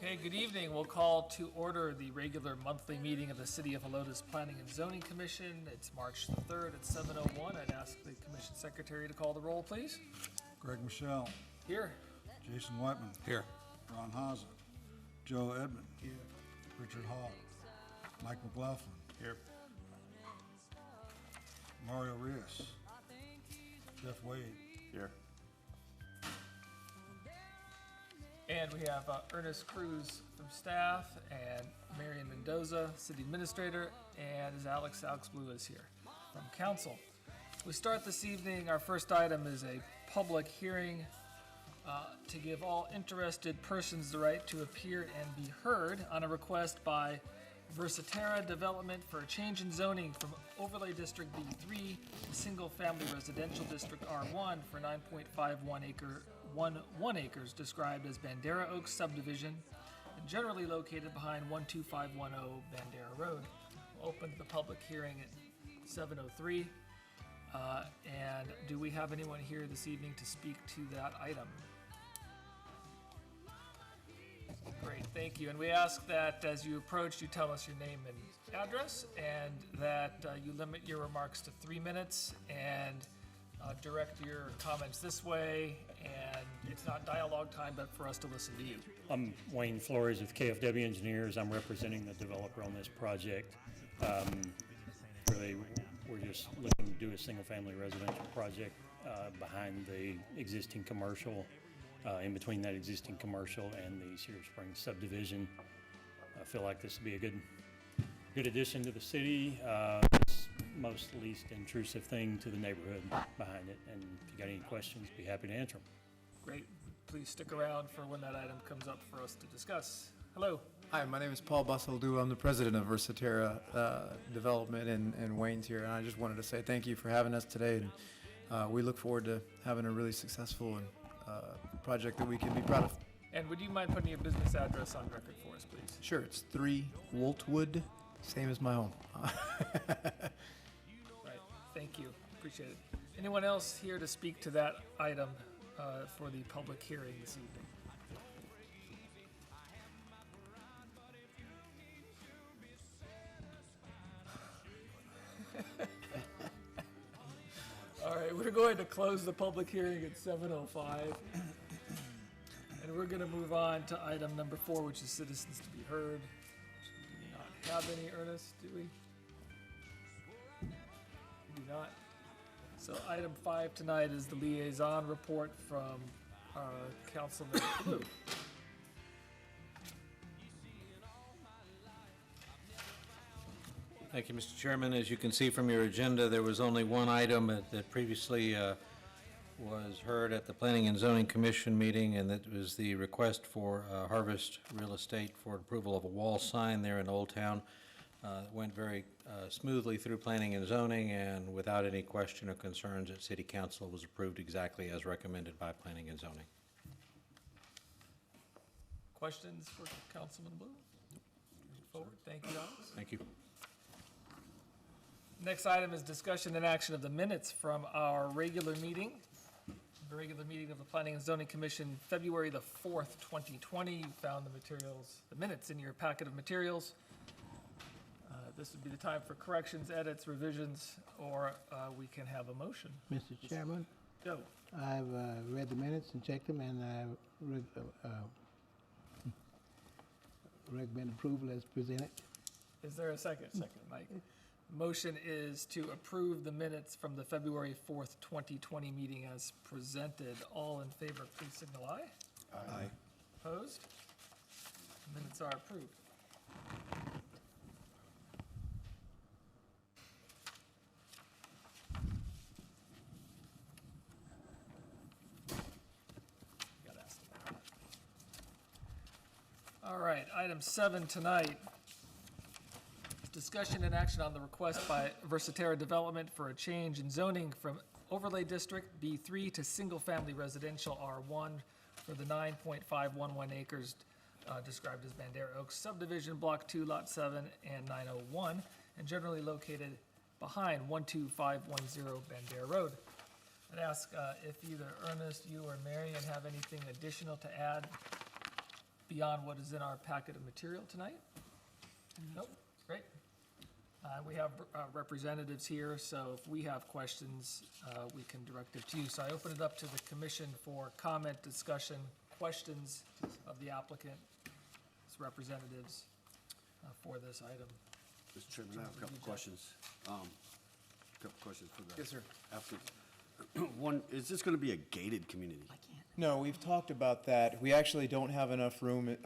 Okay, good evening. We'll call to order the regular monthly meeting of the City of Helotes Planning and Zoning Commission. It's March the 3rd at 7:01. I'd ask the Commission Secretary to call the roll, please. Greg Michelle. Here. Jason Whitman. Here. Ron Haza. Joe Edmond. Here. Richard Hall. Mike McLaughlin. Here. Mario Rios. Jeff Wade. Here. And we have Ernest Cruz from staff and Marion Mendoza, City Administrator, and Alex Blue is here from Council. We start this evening. Our first item is a public hearing to give all interested persons the right to appear and be heard on a request by Versatera Development for a change in zoning from Overlay District B3 to Single Family Residential District R1 for 9.51 acres described as Bandera Oaks subdivision and generally located behind 12510 Bandera Road. We'll open the public hearing at 7:03. And do we have anyone here this evening to speak to that item? Great, thank you. And we ask that as you approach, you tell us your name and address, and that you limit your remarks to 3 minutes and direct your comments this way. And it's not dialogue time, but for us to listen to you. I'm Wayne Flores with KFW Engineers. I'm representing the developer on this project. Really, we're just looking to do a single-family residential project behind the existing commercial, in between that existing commercial and the Cedar Springs subdivision. I feel like this would be a good addition to the city. It's most least intrusive thing to the neighborhood behind it. And if you got any questions, be happy to answer them. Great. Please stick around for when that item comes up for us to discuss. Hello. Hi, my name is Paul Busseldu. I'm the president of Versatera Development, and Wayne's here. And I just wanted to say thank you for having us today. And we look forward to having a really successful and project that we can be proud of. And would you mind putting your business address on record for us, please? Sure, it's 3 Woltwood, same as my home. Right, thank you, appreciate it. Anyone else here to speak to that item for the public hearing this evening? All right, we're going to close the public hearing at 7:05. And we're going to move on to item number 4, which is citizens to be heard. We do not have any, Ernest, do we? We do not. So item 5 tonight is the liaison report from Councilman Blue. Thank you, Mr. Chairman. As you can see from your agenda, there was only one item that previously was heard at the Planning and Zoning Commission meeting, and that was the request for Harvest Real Estate for approval of a wall sign there in Old Town. It went very smoothly through Planning and Zoning, and without any question or concerns at City Council, was approved exactly as recommended by Planning and Zoning. Questions for Councilman Blue? Forward. Thank you, Alex. Thank you. Next item is discussion and action of the minutes from our regular meeting. The regular meeting of the Planning and Zoning Commission, February the 4th, 2020. You found the materials, the minutes in your packet of materials. This would be the time for corrections, edits, revisions, or we can have a motion. Mr. Chairman, Go. I've read the minutes and checked them, and I recommend approval as presented. Is there a second? Second, Mike. Motion is to approve the minutes from the February 4th, 2020 meeting as presented. All in favor, please signal aye. Aye. Opposed? Minutes are approved. All right, item 7 tonight. Discussion and action on the request by Versatera Development for a change in zoning from Overlay District B3 to Single Family Residential R1 for the 9.511 acres described as Bandera Oaks subdivision, Block 2, Lot 7 and 901, and generally located behind 12510 Bandera Road. I'd ask if either Ernest, you, or Marion have anything additional to add beyond what is in our packet of material tonight? Nope, great. We have representatives here, so if we have questions, we can direct it to you. So I open it up to the commission for comment, discussion, questions of the applicant's representatives for this item. Mr. Chairman, I have a couple of questions. Couple questions for the Yes, sir. applicant. One, is this going to be a gated community? No, we've talked about that. We actually don't have enough room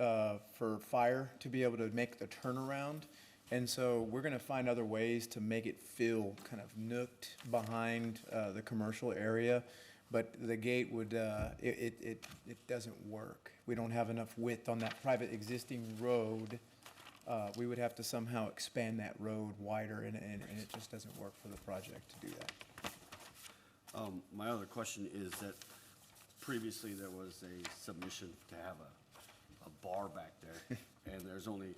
for fire to be able to make the turnaround. And so we're going to find other ways to make it feel kind of nooked behind the commercial area. But the gate would, it doesn't work. We don't have enough width on that private existing road. We would have to somehow expand that road wider, and it just doesn't work for the project to do that. My other question is that previously there was a submission to have a bar back there, and there's only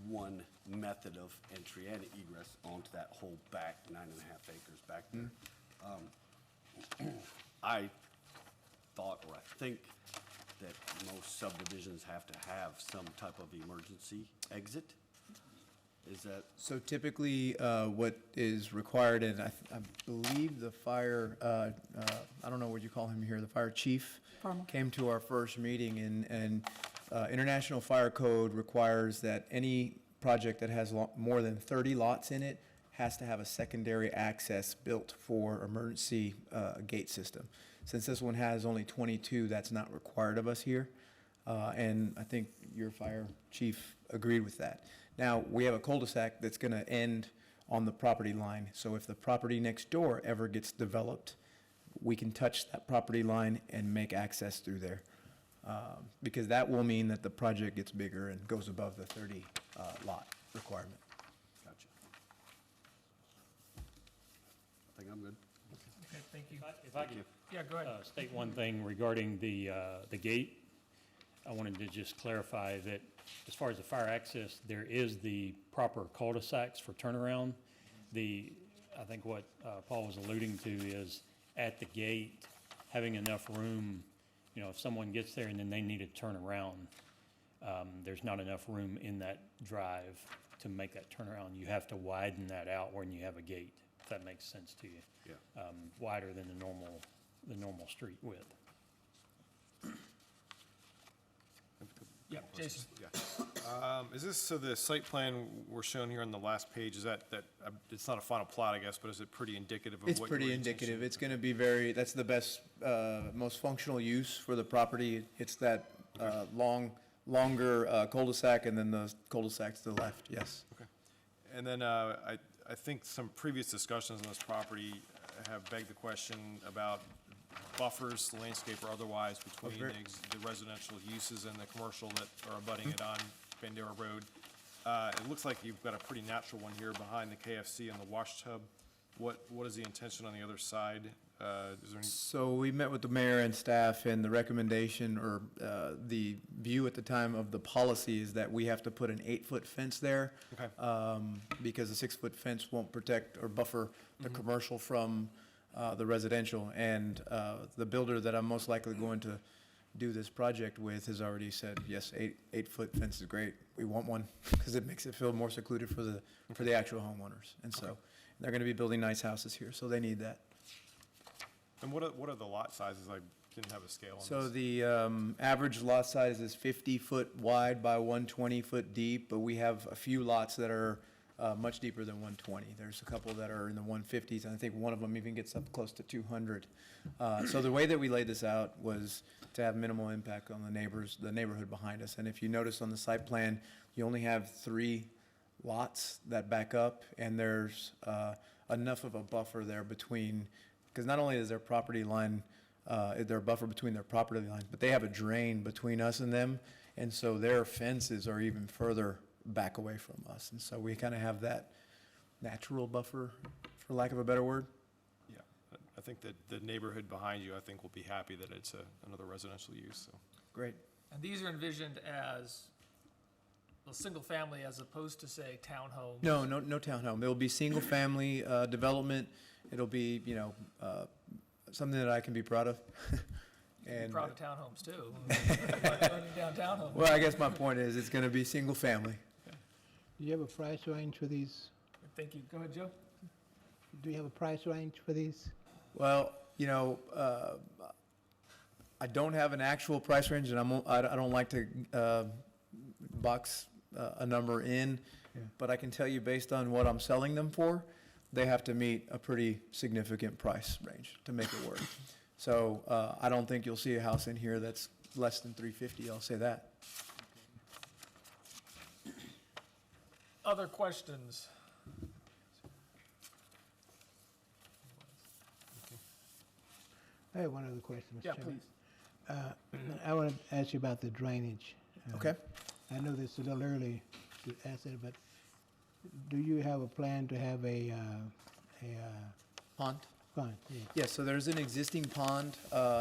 one method of entry and egress onto that whole back 9.5 acres back there. I thought, or I think, that most subdivisions have to have some type of emergency exit. Is that, So typically, what is required, and I believe the fire, I don't know what you call him here, the fire chief came to our first meeting, and International Fire Code requires that any project that has more than 30 lots in it has to have a secondary access built for emergency gate system. Since this one has only 22, that's not required of us here. And I think your fire chief agreed with that. Now, we have a cul-de-sac that's going to end on the property line. So if the property next door ever gets developed, we can touch that property line and make access through there. Because that will mean that the project gets bigger and goes above the 30 lot requirement. gotcha. I think I'm good. Okay, thank you. If I could Yeah, go ahead. state one thing regarding the gate. I wanted to just clarify that as far as the fire access, there is the proper cul-de-sacs for turnaround. I think what Paul was alluding to is at the gate, having enough room, you know, if someone gets there and then they need to turn around, there's not enough room in that drive to make that turnaround. You have to widen that out when you have a gate, if that makes sense to you. Yeah. Wider than the normal street width. Yeah, Jason. Is this, so the site plan we're showing here on the last page, is that, it's not a final plot, I guess, but is it pretty indicative of what It's your pretty intention- indicative. It's going to be that's the best, most functional use for the property. It's that longer cul-de-sac, and then the cul-de-sac to the left, yes. Okay. And then, I think some previous discussions on this property have begged the question about buffers, landscape or otherwise, between the residential uses and the commercial that are abutting it on Bandera Road. It looks like you've got a pretty natural one here behind the KFC and the wash tub. What is the intention on the other side? Is there any? So we met with the mayor and staff, and the recommendation, or the view at the time of the policy, is that we have to put an 8-foot fence there. Okay. Because a 6-foot fence won't protect or buffer the commercial from the residential. And the builder that I'm most likely going to do this project with has already said, yes, 8-foot fence is great. We want one, because it makes it feel more secluded for the actual homeowners. And so they're going to be building nice houses here, so they need that. And what are the lot sizes? I didn't have a scale on this. So the average lot size is 50-foot wide by 120-foot deep, but we have a few lots that are much deeper than 120. There's a couple that are in the 150s, and I think one of them even gets up close to 200. So the way that we laid this out was to have minimal impact on the neighborhood behind us. And if you notice on the site plan, you only have 3 lots that back up, and there's enough of a buffer there between, because not only is their property line, their buffer between their property lines, but they have a drain between us and them, and so their fences are even further back away from us. And so we kind of have that natural buffer, for lack of a better word. Yeah, I think that the neighborhood behind you, I think, will be happy that it's another residential use, so. Great. And these are envisioned as a single family as opposed to, say, townhomes? No townhome. It'll be single-family development. It'll be, something that I can be proud of. And, Proud of townhomes too. Burning down townhomes. well, I guess my point is, it's gonna be single family. Do you have a price range for these? Thank you. Go ahead, Joe. Do you have a price range for these? Well, I don't have an actual price range, and I don't like to box a number in, Yeah. but I can tell you, based on what I'm selling them for, they have to meet a pretty significant price range to make it work. So I don't think you'll see a house in here that's less than 350, I'll say that. Other questions? I have one other question, Mr. Yeah, Chairman. please. I want to ask you about the drainage. Okay? I know this is a little early to ask it, but do you have a plan to have a Pond? fund? Yeah. Yes, so there's an existing pond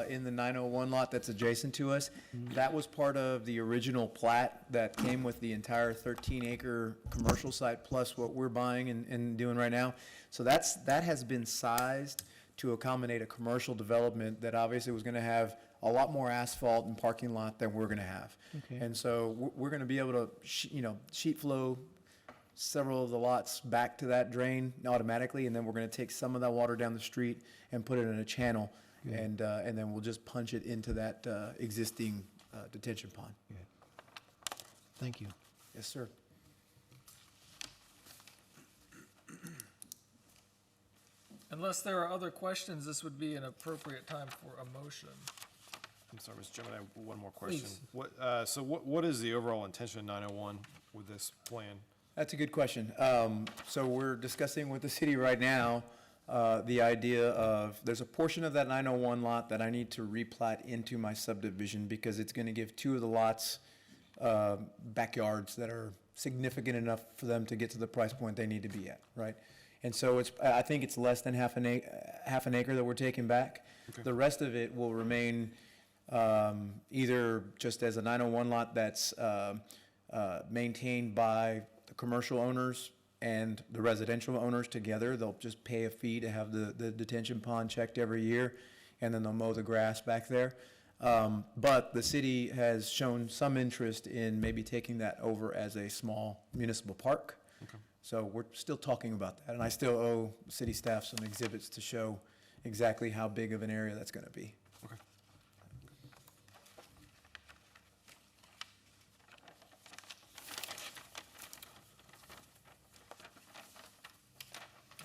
in the 901 lot that's adjacent to us. That was part of the original plat that came with the entire 13-acre commercial site, plus what we're buying and doing right now. So that has been sized to accommodate a commercial development that obviously was going to have a lot more asphalt and parking lot than we're going to have. Okay. And so we're going to be able to, sheet flow several of the lots back to that drain automatically, and then we're going to take some of that water down the street and put it in a channel, and then we'll just punch it into that existing detention pond. Thank you. Yes, sir. Unless there are other questions, this would be an appropriate time for a motion. I'm sorry, Mr. Chairman, I have one more question. Please. So what is the overall intention of 901 with this plan? That's a good question. So we're discussing with the city right now, the idea of, there's a portion of that 901 lot that I need to replat into my subdivision because it's gonna give two of the lots, backyards that are significant enough for them to get to the price point they need to be at, right? And so I think it's less than half an acre that we're taking back. Okay. The rest of it will remain, either just as a 901 lot that's, maintained by the commercial owners and the residential owners together. They'll just pay a fee to have the detention pond checked every year, and then they'll mow the grass back there. But the city has shown some interest in maybe taking that over as a small municipal park. Okay. So we're still talking about that, and I still owe city staff some exhibits to show exactly how big of an area that's gonna be. Okay.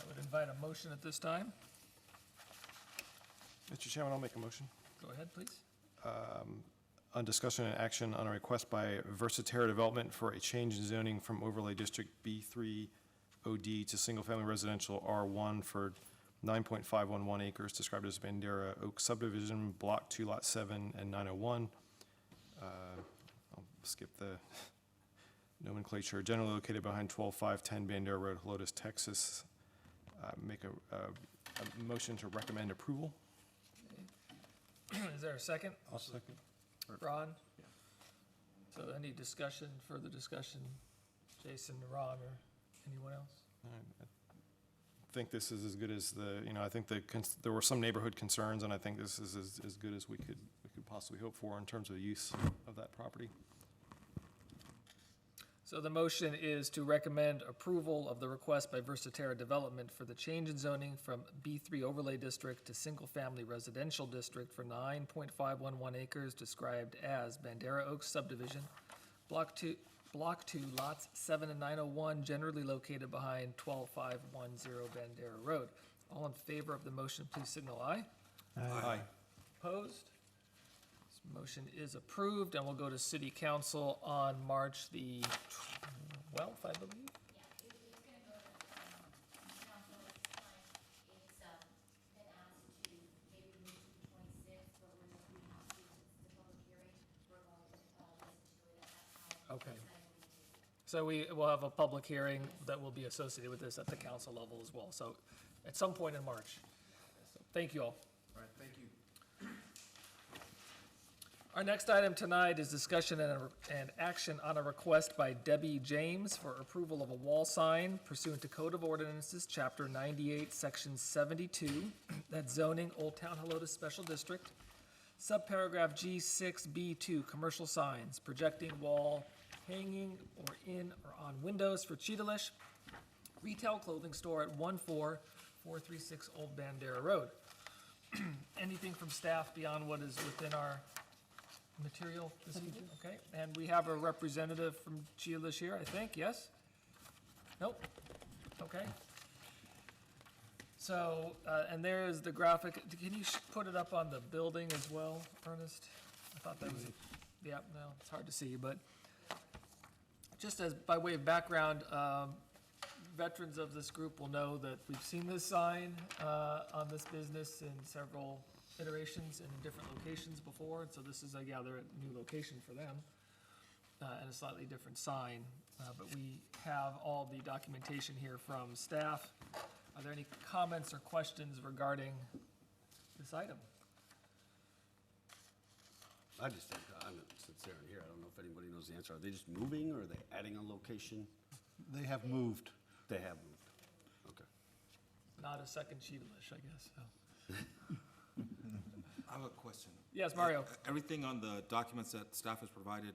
I would invite a motion at this time. Mr. Chairman, I'll make a motion. Go ahead, please. On discussion and action on a request by Versaterra Development for a change in zoning from overlay district B3 OD to single-family residential R1 for 9.511 acres described as Bandera Oak subdivision, Block 2, Lot 7 and 901. I'll skip the nomenclature. Generally located behind 12510 Bandera Road, Helotes, Texas. Make a motion to recommend approval. Is there a second? I'll second. Ron? So any discussion, further discussion? Jason, Ron, or anyone else? I think this is as good as I think there were some neighborhood concerns, and I think this is as good as we could possibly hope for in terms of the use of that property. So the motion is to recommend approval of the request by Versaterra Development for the change in zoning from B3 overlay district to single-family residential district for 9.511 acres described as Bandera Oaks subdivision, Block 2, lots 7 and 901, generally located behind 12510 Bandera Road. All in favor of the motion, please signal aye. Aye. Opposed? This motion is approved, and we'll go to city council on March the 12th, I believe. It's gonna go to, council this time, it's, been asked to maybe move to the 26th, but we're just, we have to, since it's a public hearing, we're going to, listen to it at that time. Okay. It's gonna be- So we will have a public hearing that will be associated with this at the council level as well, so at some point in March. So, thank you all. All right, thank you. Our next item tonight is discussion and action on a request by Debbie James for approval of a wall sign pursuant to Code of Ordinances, Chapter 98, Section 72, that's zoning Old Town Helotes Special District, Subparagraph G6B2, commercial signs, projecting wall, hanging or in or on windows for Cheetalish Retail Clothing Store at 14436 Old Bandera Road. Anything from staff beyond what is within our material this evening? Okay, and we have a representative from Cheetalish here, I think, yes? Nope, okay. So, and there is the graphic, can you put it up on the building as well, Ernest? I thought that was, yeah, no, it's hard to see, but just as, by way of background, veterans of this group will know that we've seen this sign on this business in several iterations and in different locations before, and so this is, I gather, a new location for them, and a slightly different sign. But we have all the documentation here from staff. Are there any comments or questions regarding this item? I just think, since they're in here, I don't know if anybody knows the answer. Are they just moving, or are they adding a location? They have moved. They have moved. Okay. Not a second Cheetalish, I guess, so. I have a question. Yes, Mario? Everything on the documents that staff has provided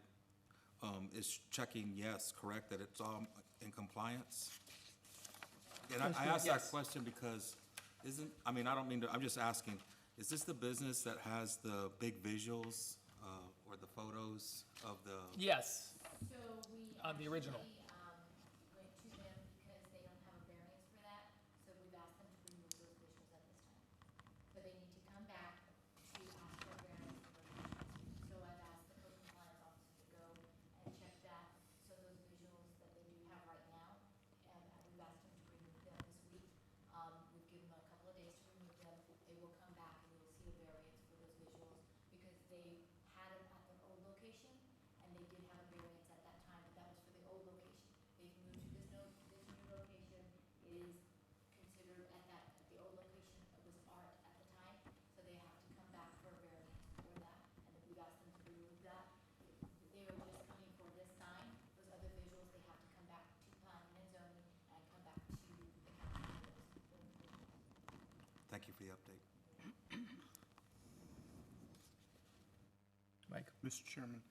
is checking yes, correct, that it's all in compliance? And I asked that Yes. question because I don't mean to, I'm just asking, is this the business that has the big visuals or the photos of the? Yes, So we on the original. actually, went to them because they don't have a variance for that, so we've asked them to remove those visuals at this time. But they need to come back to ask for a variance for those visuals. So I've asked the code compliance officer to go and check that, so those visuals that they do have right now, and we've asked them to remove them this week. We've given them a couple of days to remove them. They will come back and we will see a variance for those visuals, because they had them at their old location, and they did have a variance at that time, but that was for the old location. They've moved to this new location. It is considered at the old location, it was art at the time, so they have to come back for a variance for that, and if we've asked them to remove that. If they were just coming for this sign, those other visuals, they have to come back to planning and zoning and come back to the county for those visuals. Thank you for the update. Mike? Mr. Chairman,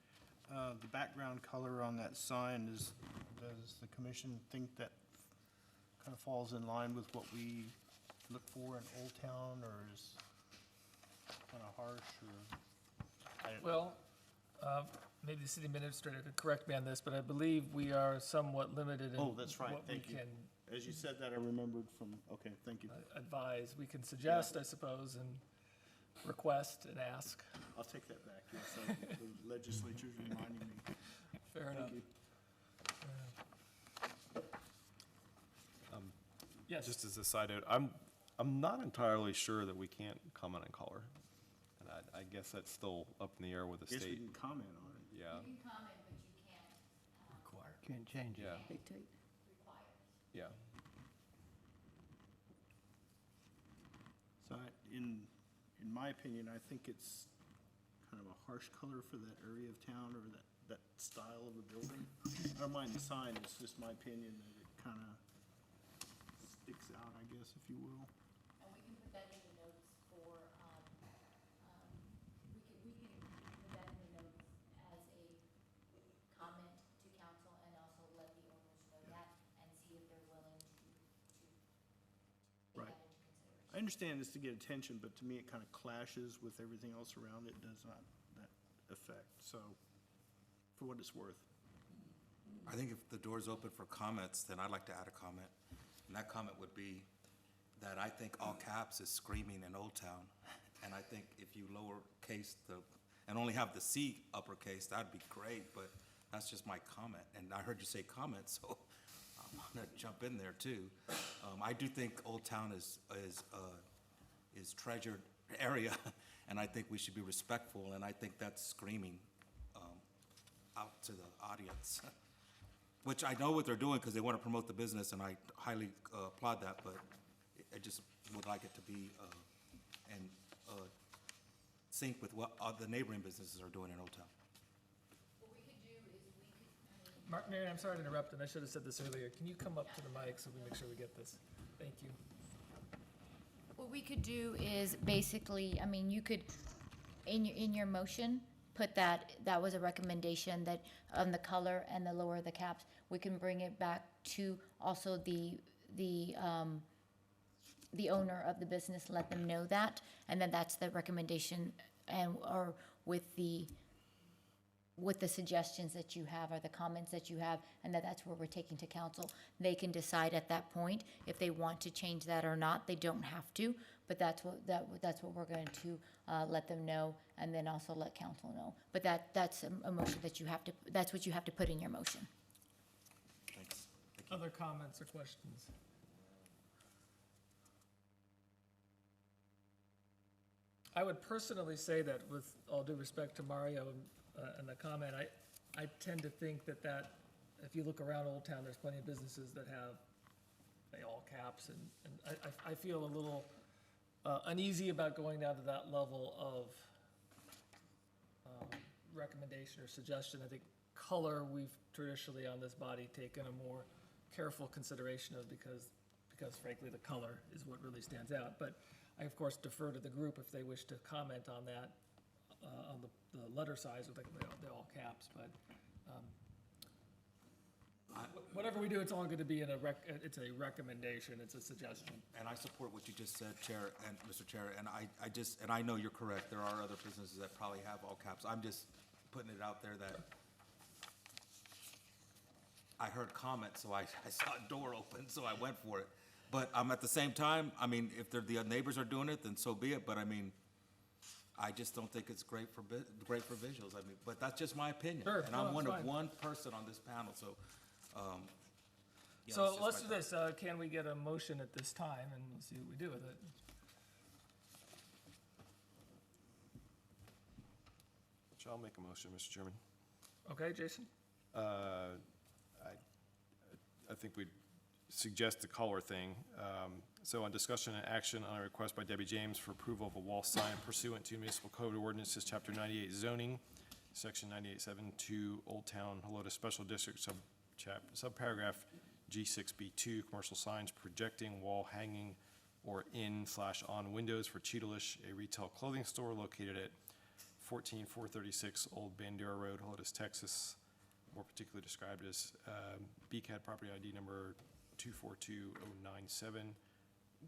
the background color on that sign does the commission think that kind of falls in line with what we look for in Old Town, or is kind of harsh, or? Well, maybe the city administrator could correct me on this, but I believe we are somewhat limited in Oh, that's right, what we thank you. can As you said that, I remembered from, okay, thank you. advise. We can suggest, I suppose, and request and ask. I'll take that back, yes, the legislature's reminding me. Fair enough. Thank you. Yes, Just as a side note, I'm not entirely sure that we can't comment on color. And I guess that's still up in the air with the Guess we state. can comment on it. Yeah, You can comment, but you can't Can't change it. yeah, require. yeah. So in my opinion, I think it's kind of a harsh color for that area of town, or that style of a building. I don't mind the sign, it's just my opinion that it kind of sticks out, I guess, if you will. And we can put that in the notes for, we can put that in the notes as a comment to council, and also let the owners know that, and see if they're willing to take Right. that into consideration. I understand this to get attention, but to me, it kind of clashes with everything else around it, does not that effect, so, for what it's worth. I think if the door's open for comments, then I'd like to add a comment. And that comment would be that I think all caps is screaming in Old Town. And I think if you lowercase and only have the C uppercase, that'd be great, but that's just my comment. And I heard you say comment, so I'm gonna jump in there too. I do think Old Town is treasured area, and I think we should be respectful, and I think that's screaming out to the audience. Which I know what they're doing, because they want to promote the business, and I highly applaud that, but I just would like it to be in sync with what the neighboring businesses are doing in Old Town. What we could do is Marion, I'm sorry to interrupt, and I should have said this earlier. Can you come up to the mic so we make sure we get this? Thank you. What we could do is basically, I mean, you could in your motion, put that was a recommendation that on the color and the lower the caps, we can bring it back to also the owner of the business, let them know that, and then that's the recommendation, and, or with the suggestions that you have or the comments that you have, and that's where we're taking to council. They can decide at that point if they want to change that or not. They don't have to, but that's what we're going to let them know, and then also let council know. But that's a motion that you have to, that's what you have to put in your motion. Thanks. Other comments or questions? I would personally say that, with all due respect to Mario and the comment, I tend to think that if you look around Old Town, there's plenty of businesses that have, say, all caps, and I feel a little uneasy about going down to that level of recommendation or suggestion. I think color, we've traditionally on this body taken a more careful consideration of, because frankly, the color is what really stands out. But I, of course, defer to the group if they wish to comment on that, on the letter size with the all caps, but whatever we do, it's all going to be it's a recommendation, it's a suggestion. And I support what you just said, Chair and Mr. Chair, and I know you're correct, there are other businesses that probably have all caps. I'm just putting it out there that I heard comments, so I saw a door open, so I went for it. But at the same time, I mean, if the neighbors are doing it, then so be it, but I mean, I just don't think it's great for visuals, I mean, but that's just my opinion. Sure, And no, I'm it's one of fine. one person on this panel, so, So it's let's just do my this, can we get a motion at this time, and we'll see what we do with it. I'll make a motion, Mr. Chairman. Okay, Jason? I think we'd suggest the color thing. So on discussion and action on a request by Debbie James for approval of a wall sign pursuant to municipal code ordinances, chapter 98 zoning, section 98.7.2 Old Town Helotes Special District, subparagraph G6B2, commercial signs projecting, wall hanging, or in/on windows for Cheetalish, a retail clothing store located at 14436 Old Bandera Road, Helotes, Texas, more particularly described as BCAD property ID number 242097.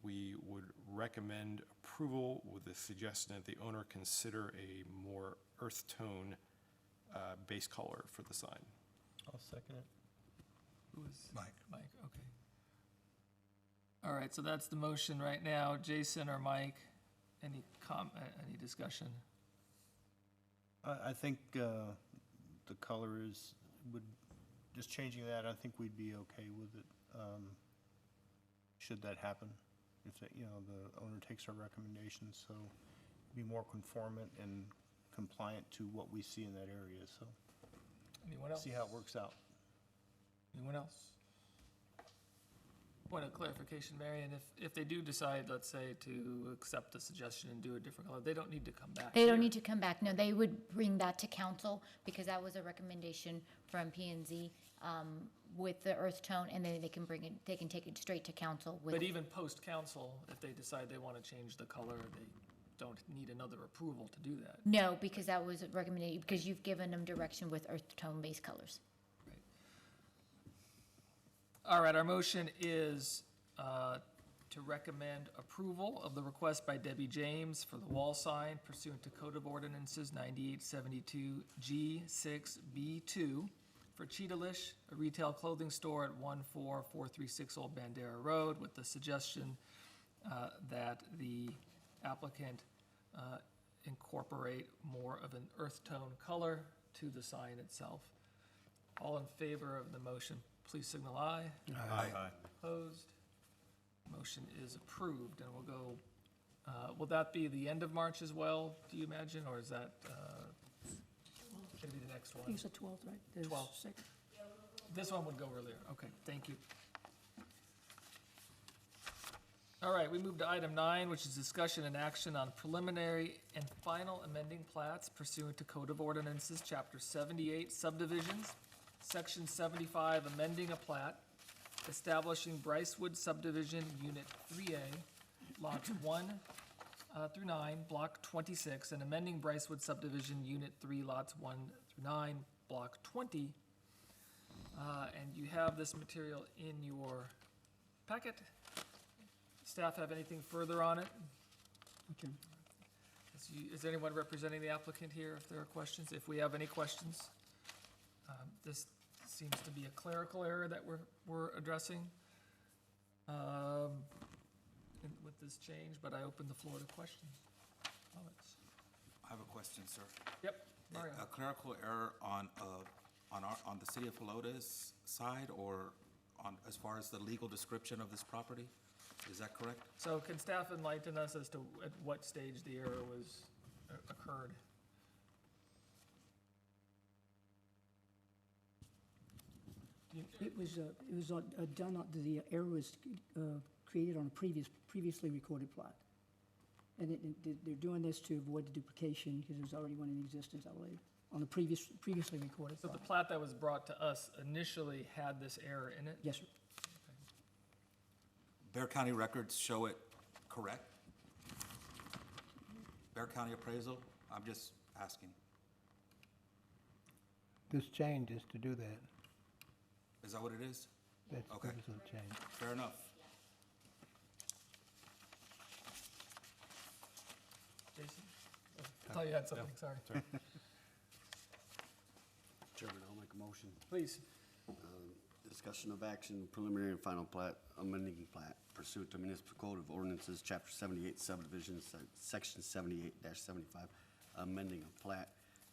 We would recommend approval with the suggestion that the owner consider a more earth tone base color for the sign. I'll second it. Who is? Mike. Mike, okay. All right, so that's the motion right now. Jason or Mike, any discussion? I think the color just changing that, I think we'd be okay with it, should that happen. If the owner takes our recommendations, so be more conformant and compliant to what we see in that area, so Anyone else? see how it works out. Anyone else? Point of clarification, Marion, if they do decide, let's say, to accept the suggestion and do a different color, they don't need to come back They don't here. need to come back. No, they would bring that to council, because that was a recommendation from P&Z with the earth tone, and then they can take it straight to council with. But even post-council, if they decide they want to change the color, they don't need another approval to do that. No, because that was a recommendation, because you've given them direction with earth tone-based colors. All right, our motion is to recommend approval of the request by Debbie James for the wall sign pursuant to Code of Ordinances 9872 G6B2 for Cheetalish, a retail clothing store at 14436 Old Bandera Road, with the suggestion that the applicant incorporate more of an earth tone color to the sign itself. All in favor of the motion, please signal aye. Aye. Opposed? Motion is approved, and we'll go, will that be the end of March as well, do you imagine, or is that gonna be the next one? It's the 12th, right? The 12th. second. This one would go earlier, okay, thank you. All right, we move to item 9, which is discussion and action on preliminary and final amending plats pursuant to Code of Ordinances, Chapter 78 subdivisions, Section 75 amending a plat, establishing Brycewood subdivision, Unit 3A, lots 1, through 9, Block 26, and amending Brycewood subdivision, Unit 3, Lots 1 through 9, Block 20. And you have this material in your packet. Staff have anything further on it? Okay. Is anyone representing the applicant here if there are questions? If we have any questions? This seems to be a clerical error that we're addressing with this change, but I open the floor to questions. Comments? I have a question, sir. Yep, Mario. A clerical error on the city of Helotes side, or as far as the legal description of this property? Is that correct? So can staff enlighten us as to at what stage the error occurred? It was done, the error was created on a previously recorded plat. And they're doing this to avoid the duplication, because there's already one in existence, I believe, on the previously recorded So the plat. plat that was brought to us initially had this error in it? Yes, sir. Bear County records show it correct? Bear County appraisal? I'm just asking. This change is to do that. Is that what it is? That's Okay. this is a change. Fair enough. Jason? I thought you had something, sorry. Chairman, I'll make a motion. Please. Discussion of action, preliminary and final plat, amending plat pursuant to Municipal Code of Ordinances, Chapter 78 subdivisions, Section 78-75, amending a plat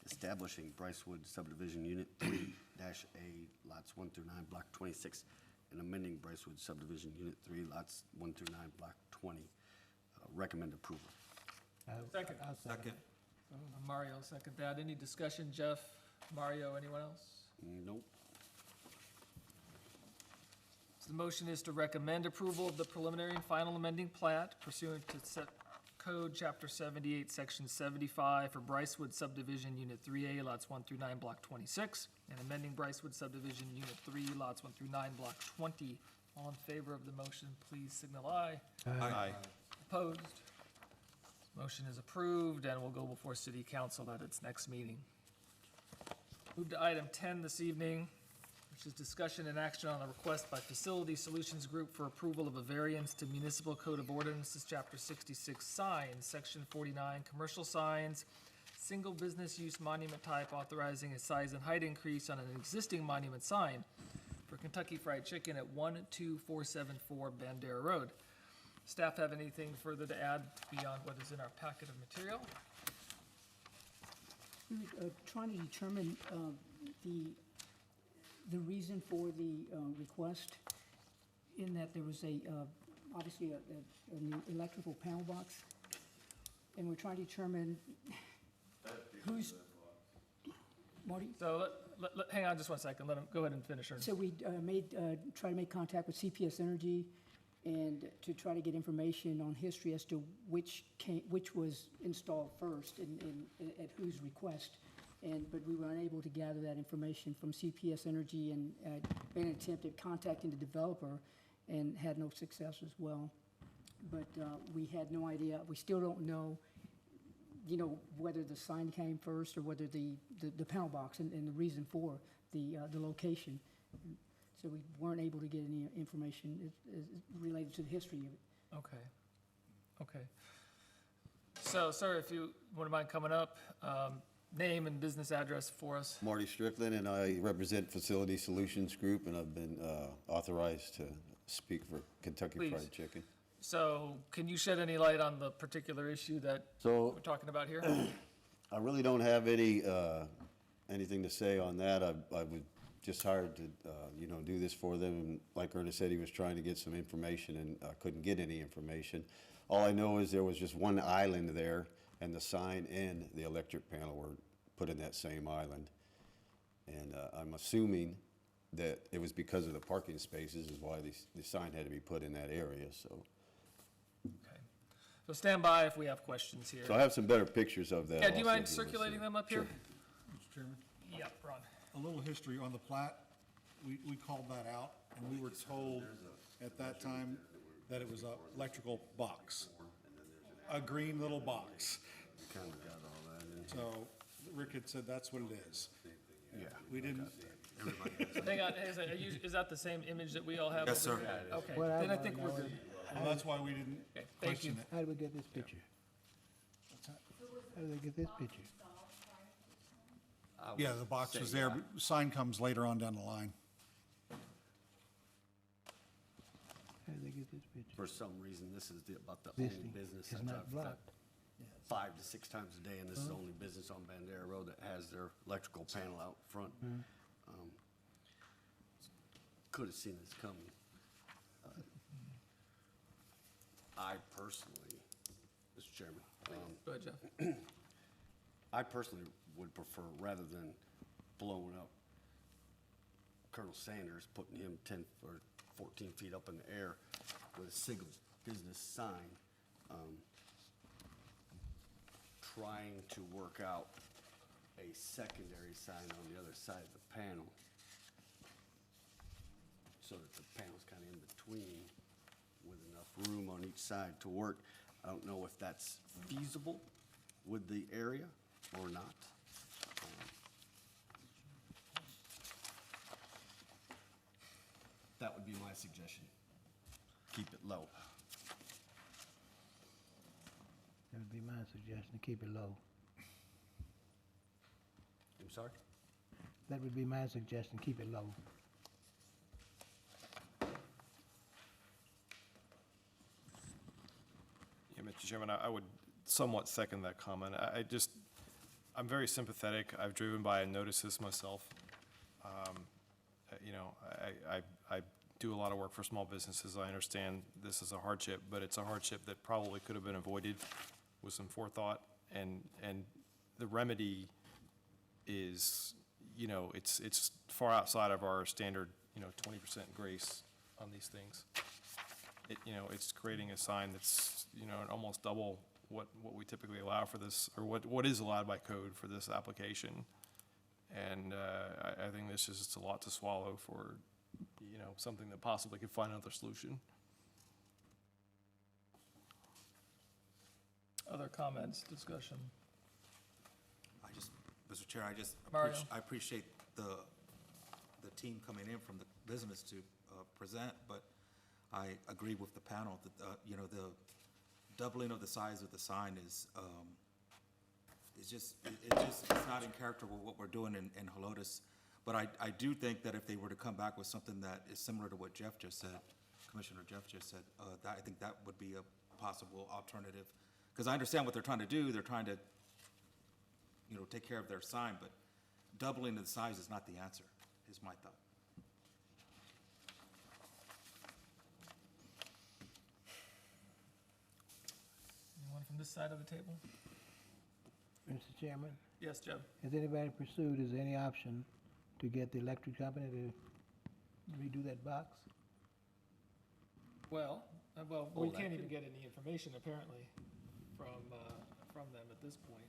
establishing Brycewood subdivision Unit 3-A, lots 1 through 9, Block 26, and amending Brycewood subdivision Unit 3, lots 1 through 9, Block 20. Recommend approval. Second. I'll Second. Mario, second that. Any discussion, Jeff, Mario, anyone else? Nope. So the motion is to recommend approval of the preliminary and final amending plat pursuant to set code chapter 78, section 75 for Brycewood subdivision unit 3A, lots 1 through 9, block 26, and amending Brycewood subdivision unit 3, lots 1 through 9, block 20. All in favor of the motion, please signal aye. Aye. Opposed? Motion is approved and will go before city council at its next meeting. Move to item 10 this evening, which is discussion and action on a request by Facility Solutions Group for approval of a variance to Municipal Code of Ordinances, Chapter 66, signs, Section 49, commercial signs, single business use monument type authorizing a size and height increase on an existing monument sign for Kentucky Fried Chicken at 12474 Bandera Road. Staff have anything further to add beyond what is in our packet of material? We were trying to determine the reason for the request, in that there was obviously an electrical panel box, and we're trying to determine who's, Marty? So hang on just one second, let him, go ahead and finish her. So we try to make contact with CPS Energy and to try to get information on history as to which was installed first and at whose request. But we were unable to gather that information from CPS Energy, and made an attempt at contacting the developer and had no success as well. But we had no idea, we still don't know, whether the sign came first or whether the panel box and the reason for the location. So we weren't able to get any information related to the history of it. Okay. So, sir, if you wouldn't mind coming up, name and business address for us. Marty Strickland, and I represent Facility Solutions Group, and I've been authorized to speak for Kentucky Please. Fried Chicken. So, can you shed any light on the particular issue that So we're talking about here? I really don't have anything to say on that. I was just hired to, do this for them, and like Ernest said, he was trying to get some information, and couldn't get any information. All I know is there was just one island there, and the sign and the electric panel were put in that same island. And I'm assuming that it was because of the parking spaces is why the sign had to be put in that area, so. Okay. So stand by if we have questions here. So I have some better pictures of that. Yeah, do you also, mind if you wanna circulating see. them up here? Mr. Chairman, Yep, Ron. a little history on the plat. We called that out, and we were told at that time that it was a electrical box. a green little box. Kind of got all that in. So Rick had said that's what it is. Yeah. We didn't, Hang on, is that the same image that we all have? Yes, over sir. here? Okay, What I then I wanna think we're know good. is, well, that's why we didn't Okay, thank you. question it. how did we get this picture? How did they get this picture? I would Yeah, the box say, was there, yeah. but sign comes later on down the line. How did they get this picture? For some reason, this is about the This only thing business is I not drive blocked. 5 to 6 times a day, and this is the only business on Bandera Road that has their electrical panel out front. Could have seen this coming. I personally, Mr. Chairman, Go ahead, Jeff. I personally would prefer, rather than blowing up Colonel Sanders, putting him 10 or 14 feet up in the air with a single business sign, trying to work out a secondary sign on the other side of the panel so that the panel's kind of in between with enough room on each side to work. I don't know if that's feasible with the area or not. That would be my suggestion. Keep it low. That would be my suggestion, keep it low. I'm sorry? That would be my suggestion, keep it low. Yeah, Mr. Chairman, I would somewhat second that comment. I'm very sympathetic. I've driven by and noticed this myself. You know, I do a lot of work for small businesses. I understand this is a hardship, but it's a hardship that probably could have been avoided with some forethought. And the remedy is, you know, it's far outside of our standard, 20% grace on these things. It's creating a sign that's, almost double what we typically allow for this, or what is allowed by code for this application. And I think this is just a lot to swallow for, something that possibly could find another solution. Other comments, discussion? Mr. Chair, Mario. I appreciate the team coming in from the business to present, but I agree with the panel that, the doubling of the size of the sign is it's not in character with what we're doing in Helotes. But I do think that if they were to come back with something that is similar to what Jeff just said, Commissioner Jeff just said, I think that would be a possible alternative. Because I understand what they're trying to do. They're trying to, take care of their sign, but doubling the size is not the answer, is my thought. Anyone from this side of the table? Mr. Chairman, Yes, Jeff? has anybody pursued, is there any option to get the electric company to redo that box? Well, we can't even get any information apparently from them at this point.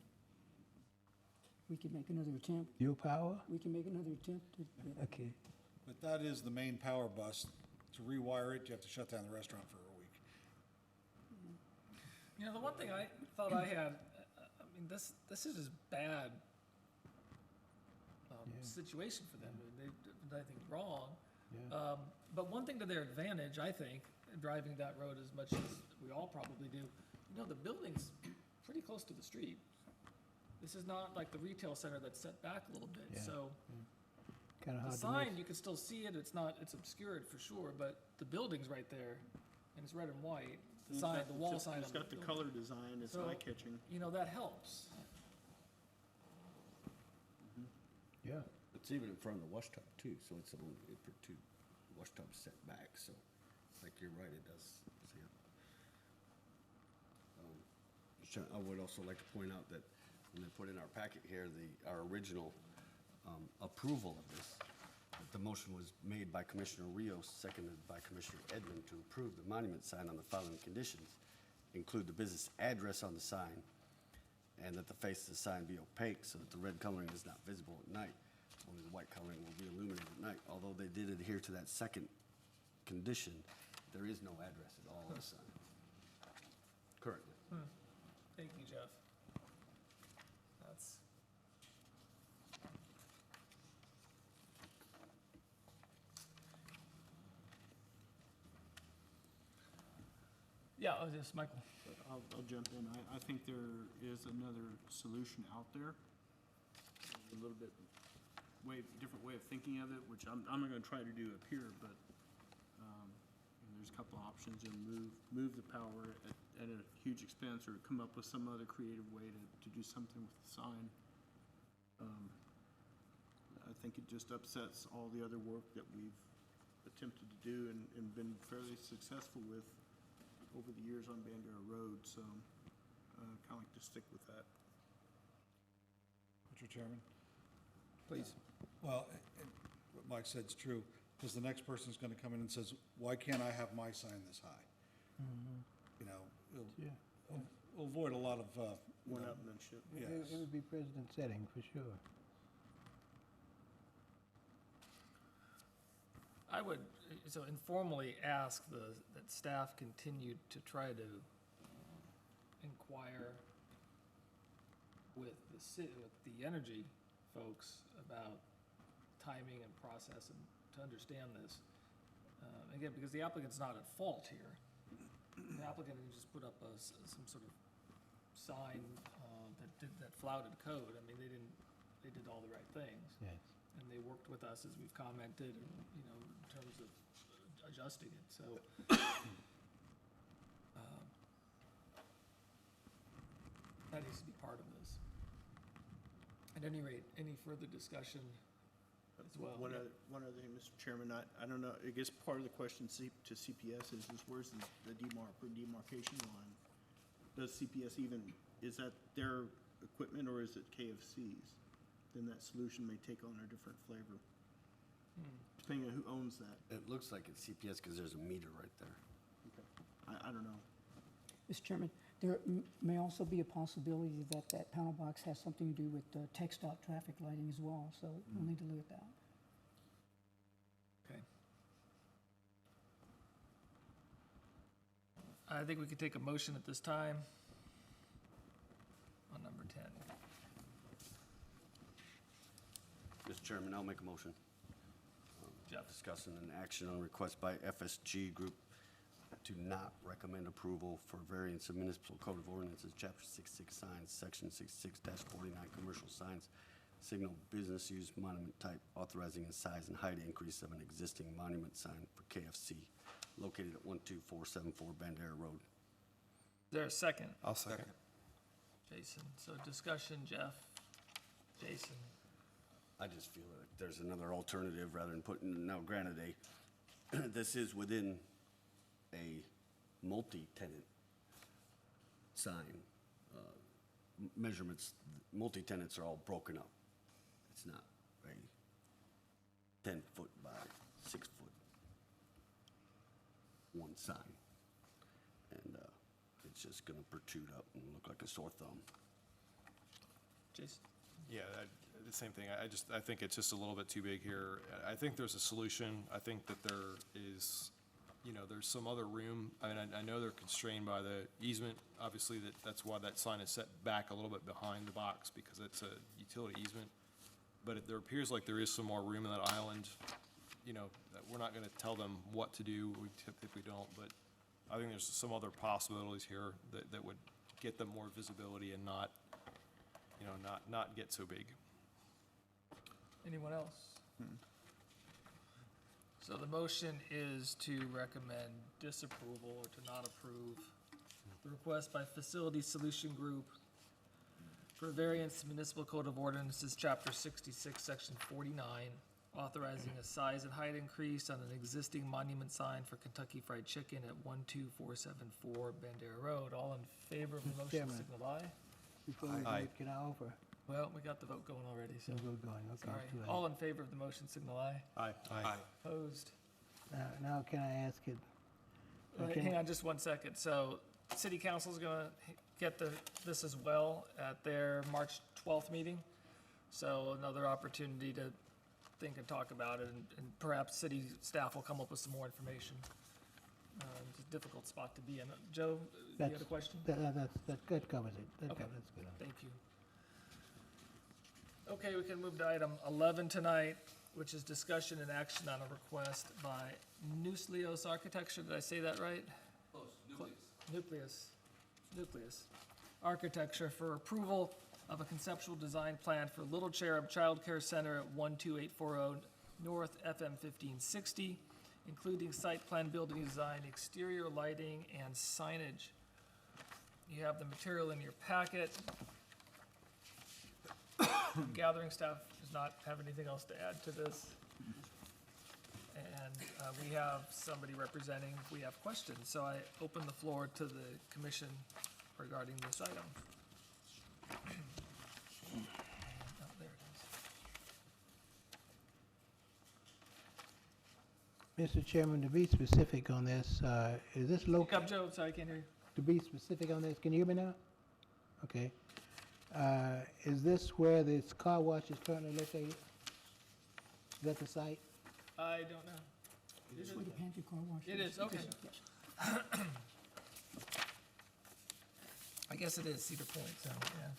We can make another attempt. Your power? We can make another attempt. Okay. But that is the main power bus. To rewire it, you have to shut down the restaurant for a week. The one thing I thought I had, this is just bad situation for them. They did nothing wrong. Yeah. But one thing to their advantage, I think, driving that road as much as we all probably do, the building's pretty close to the street. This is not like the retail center that's set back a little bit, Yeah. so. Kinda The hard to sign, miss. you can still see it, it's obscured for sure, but the building's right there, and it's red and white. The sign, the wall sign. It's on the got the building. color design, it's So, eye-catching. That helps. Yeah. It's even in front of the wash tub too, so it's a little bit for 2 wash tubs set back, so, like, you're right, it does. See it. I would also like to point out that when they put in our packet here, our original approval of this, the motion was made by Commissioner Rios, seconded by Commissioner Edmond to approve the monument sign on the following conditions: include the business address on the sign, and that the face of the sign be opaque so that the red coloring is not visible at night. Only the white coloring will be illuminated at night. Although they did adhere to that second condition, there is no address at all on the sign currently. Thank you, Jeff. That's. Yeah, oh, yes, Michael. I'll jump in. I think there is another solution out there. A little bit different way of thinking of it, which I'm not gonna try to do up here, but, there's a couple options and move the power at a huge expense, or come up with some other creative way to do something with the sign. I think it just upsets all the other work that we've attempted to do and been fairly successful with over the years on Bandera Road, so kind of like to stick with that. Mr. Chairman? Please. Well, what Mike said's true, because the next person's gonna come in and says, why can't I have my sign this high? You know, it'll avoid a lot of, One-upmanship. yes. It would be precedent setting, for sure. I would, so informally ask that staff continued to try to inquire with the city, with the energy folks about timing and process and to understand this. Again, because the applicant's not at fault here. The applicant just put up some sort of sign that flouted code. I mean, they did all the right things. Yes. And they worked with us, as we've commented, and, you know, in terms of adjusting it, so. That needs to be part of this. At any rate, any further discussion as well? One other thing, Mr. Chairman, I don't know, I guess part of the question to CPS is where's the demarcation line? Does CPS even, is that their equipment or is it KFC's? Then that solution may take on a different flavor, depending on who owns that. It looks like it's CPS because there's a meter right there. Okay. I don't know. Mr. Chairman, there may also be a possibility that that panel box has something to do with TxDOT traffic lighting as well, so we'll need to look at that. Okay. I think we could take a motion at this time on number 10. Mr. Chairman, I'll make a motion. Jeff. Discussing an action on request by FSG Group to not recommend approval for variance of municipal code of ordinances, chapter 66 signs, section 66-49 commercial signs, signal business use monument type, authorizing a size and height increase of an existing monument sign for KFC located at 12474 Bandera Road. Is there a second? I'll second. Jason, so discussion, Jeff, Jason. I just feel like there's another alternative rather than putting, now granted, this is within a multi-tenant sign. Measurements, multi-tenants are all broken up. It's not a 10-foot by 6-foot one sign. And it's just gonna protrude up and look like a sore thumb. Jason? Yeah, the same thing. I think it's just a little bit too big here. I think there's a solution. I think that there is, there's some other room. I mean, I know they're constrained by the easement. Obviously, that's why that sign is set back a little bit behind the box, because it's a utility easement. But there appears like there is some more room in that island. That we're not gonna tell them what to do. We typically don't, but I think there's some other possibilities here that would get them more visibility and not get so big. Anyone else? So the motion is to recommend disapproval or to not approve the request by Facility Solution Group for variance to Municipal Code of Ordinances, Chapter 66, Section 49, authorizing a size and height increase on an existing monument sign for Kentucky Fried Chicken at 12474 Bandera Road. All in favor of the motion, Chairman. signal aye. Before we Aye. vote, can I offer? Well, we got the vote going already, so, No vote going, okay. sorry. too late. All in favor of the motion, signal aye. Aye. Aye. Opposed? Now, can I ask it? Okay. Hang on just one second. So, City Council's gonna get this as well at their March 12th meeting. So another opportunity to think and talk about it, and perhaps city staff will come up with some more information It's a difficult spot to be in. Joe, you had a question? That covers it. That Okay. covers, that's good. Thank you. Okay, we can move to item 11 tonight, which is discussion and action on a request by Nucleus Architecture. Did I say that right? Close, Nucleus Architecture for approval of a conceptual design plan for Little Cherub Child Care Center at 12840 North FM 1560, including site plan, building design, exterior lighting, and signage. You have the material in your packet. Gathering staff does not have anything else to add to this. And we have somebody representing, if we have questions. So I open the floor to the commission regarding this item. Oh, there it is. Mr. Chairman, to be specific on this, is this Speak local? up, Joe, sorry, I can't hear you. To be specific on this, can you hear me now? Okay. Is this where this car wash is currently located? Is that the site? I don't know. This is where the pantry car wash is. It is, okay. Yes. I guess it is Cedar Point, so, yeah.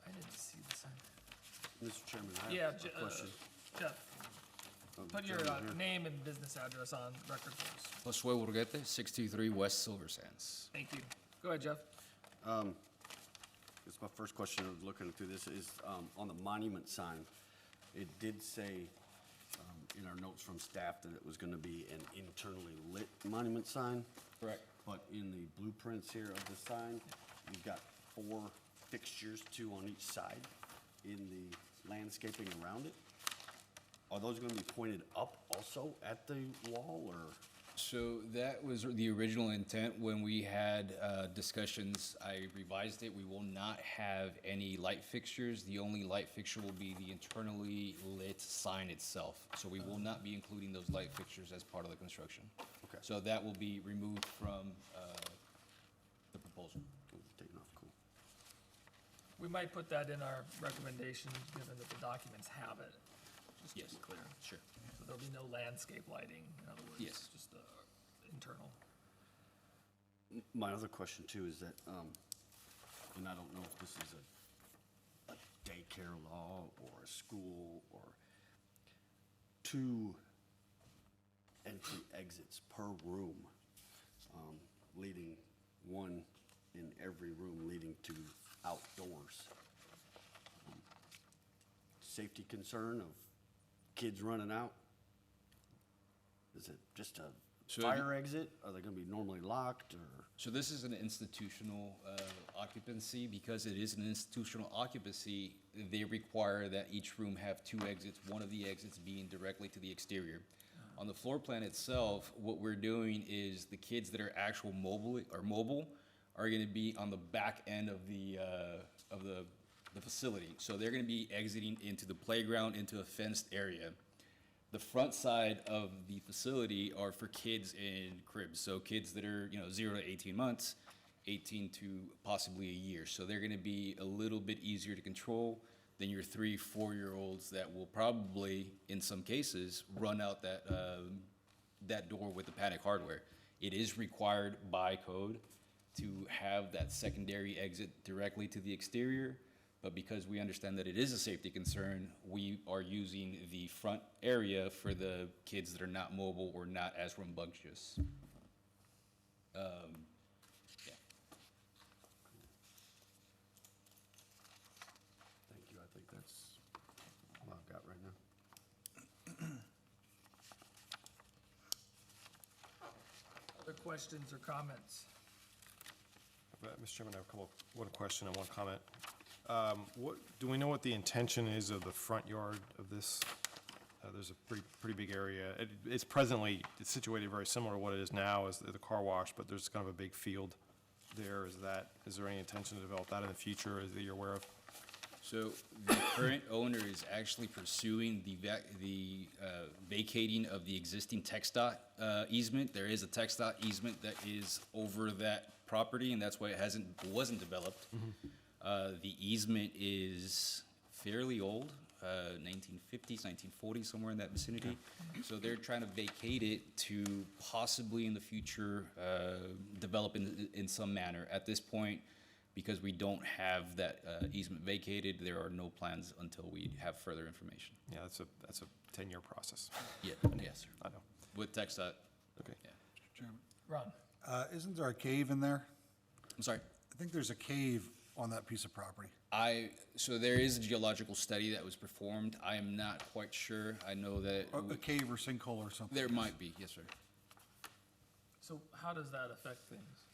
I didn't see the sign. Mr. Chairman, I Yeah, have a question. Jeff, put your Gentleman here. name and business address on record for us. Josue Burguete, 623 West Silver Sands. Thank you. Go ahead, Jeff. It's my first question of looking through this is, on the monument sign. It did say, in our notes from staff that it was gonna be an internally lit monument sign. Correct. But in the blueprints here of the sign, you've got 4 fixtures, 2 on each side in the landscaping around it. Are those gonna be pointed up also at the wall, or? So that was the original intent when we had discussions. I revised it. We will not have any light fixtures. The only light fixture will be the internally lit sign itself. So we will not be including those light fixtures as part of the construction. Okay. So that will be removed from the proposal. Taken off, cool. We might put that in our recommendations, given that the documents have it, just to Yes. be clear. Sure. So there'll be no landscape lighting, in other words. Yes. Just internal. My other question too is that, and I don't know if this is a daycare law or a school or 2 entry exits per room, leading 1 in every room leading to outdoors. Safety concern of kids running out? Is it just a So fire exit? Are they gonna be normally locked, or? So this is an institutional occupancy. Because it is an institutional occupancy, they require that each room have 2 exits, one of the exits being directly to the exterior. On the floor plan itself, what we're doing is the kids that are mobile are gonna be on the back end of the facility. So they're gonna be exiting into the playground, into a fenced area. The front side of the facility are for kids in cribs, so kids that are, 0 to 18 months, 18 to possibly a year. So they're gonna be a little bit easier to control than your 3, 4-year-olds that will probably, in some cases, run out that door with the panic hardware. It is required by code to have that secondary exit directly to the exterior. But because we understand that it is a safety concern, we are using the front area for the kids that are not mobile or not as rambunctious. Yeah. Thank you, I think that's all I've got right now. Other questions or comments? Mr. Chairman, I have one question and one comment. Do we know what the intention is of the front yard of this? There's a pretty big area. It's situated very similar to what it is now as the car wash, but there's kind of a big field there. Is there any intention to develop that in the future, that you're aware of? So the current owner is actually pursuing the vacating of the existing TxDOT easement. There is a TxDOT easement that is over that property, and that's why it wasn't developed. The easement is fairly old, 1950s, 1940s, somewhere in that vicinity. So they're trying to vacate it to possibly in the future develop in some manner. At this point, because we don't have that easement vacated, there are no plans until we have further information. Yeah, that's a 10-year process. Yeah, yes, sir. I know. With TechStot. Okay. Yeah. Chairman, Ron? isn't there a cave in there? I'm sorry. I think there's a cave on that piece of property. So there is a geological study that was performed. I am not quite sure. I know that A cave or sinkhole or something. there might be, yes, sir. So how does that affect things?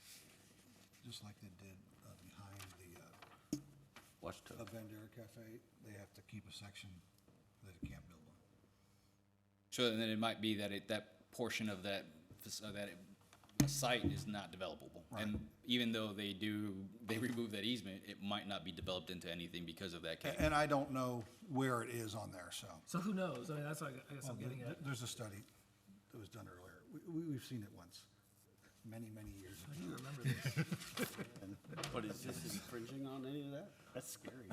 Just like they did behind the Watchtub. Bandera Cafe, they have to keep a section that it can't build on. So then it might be that that portion of that site is not developable. And even though they remove that easement, it might not be developed into anything because of that cave. And I don't know where it is on there, so. So who knows? I mean, that's what I guess I'm getting at. There's a study that was done earlier. We've seen it once, many, many years How ago. do you remember this? But is this infringing on any of that? That's scary.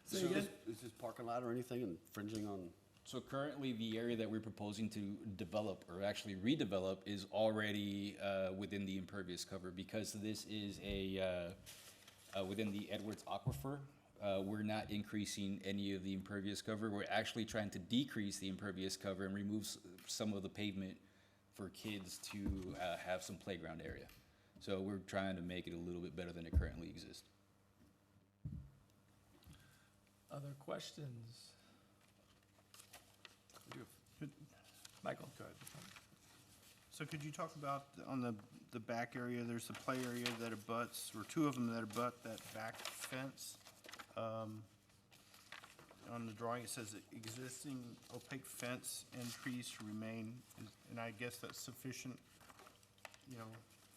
Say So again? is this parking lot or anything infringing on? So currently, the area that we're proposing to develop, or actually redevelop, is already within the impervious cover. Because this is within the Edwards Aquifer, we're not increasing any of the impervious cover. We're actually trying to decrease the impervious cover and remove some of the pavement for kids to have some playground area. So we're trying to make it a little bit better than it currently exists. Other questions? Michael? Go ahead. So could you talk about, on the back area, there's a play area that abuts, or two of them that abut that back fence. On the drawing, it says existing opaque fence and trees to remain, and I guess that's sufficient,